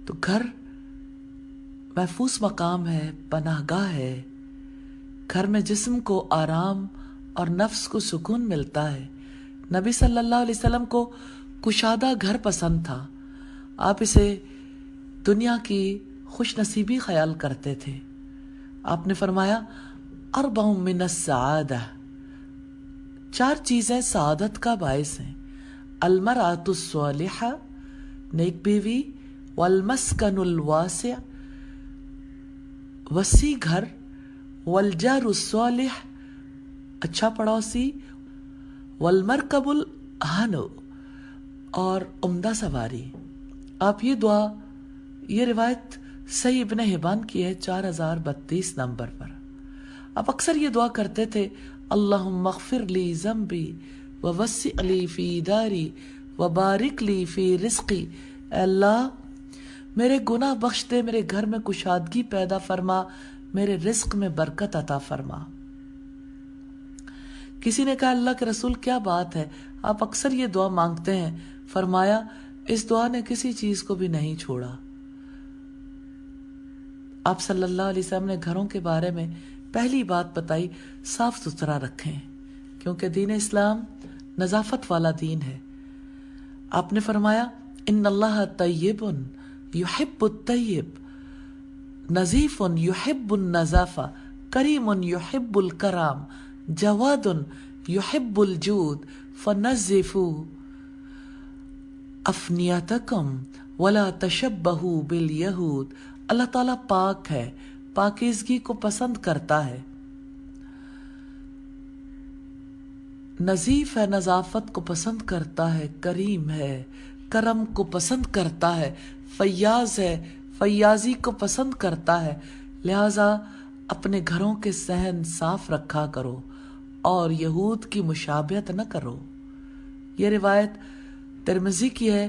تو گھر محفوظ مقام ہے، پناہگاہ ہے. گھر میں جسم کو آرام اور نفس کو سکون ملتا ہے. نبی صلی اللہ علیہ وسلم کو کشادہ گھر پسند تھا. آپ اسے دنیا کی خوش نصیبی خیال کرتے تھے. آپ نے فرمایا اربع من السعادہ، 4 چیزیں سعادت کا باعث ہیں. المرأة الصالحہ، نیک بیوی، والمسکن الواسع، وسیع گھر، والجار الصالح، اچھا پڑوسی، والمرکب الحن، اور عمدہ سواری. آپ یہ روایت صحیح ابن حبان کی ہے 4032 نمبر پر. آپ اکثر یہ دعا کرتے تھے اللہم اغفر لی ذنبی ووسع لی فی داری وبارک لی فی رزقی. اے اللہ میرے گناہ بخش دے، میرے گھر میں کشادگی پیدا فرما، میرے رزق میں برکت عطا فرما. کسی نے کہا اللہ کے رسول کیا بات ہے، آپ اکثر یہ دعا مانگتے ہیں. فرمایا اس دعا نے کسی چیز کو بھی نہیں چھوڑا. آپ صلی اللہ علیہ وسلم نے گھروں کے بارے میں پہلی بات بتائی صاف ستھرا رکھیں، کیونکہ دین اسلام نظافت والا دین ہے. آپ نے فرمایا ان اللہ طیب یحب الطیب، نظیف یحب النظافہ، کریم یحب الکرام، جواد یحب الجود، فنظفوا افنیتکم ولا تشبہوا بالیہود. اللہ تعالیٰ پاک ہے، پاکیزگی کو پسند کرتا ہے، نظیف ہے، نظافت کو پسند کرتا ہے، کریم ہے، کرم کو پسند کرتا ہے، فیاض ہے، فیاضی کو پسند کرتا ہے. لہذا اپنے گھروں کے صحن صاف رکھا کرو اور یہود کی مشابہت نہ کرو. یہ روایت ترمذی کی ہے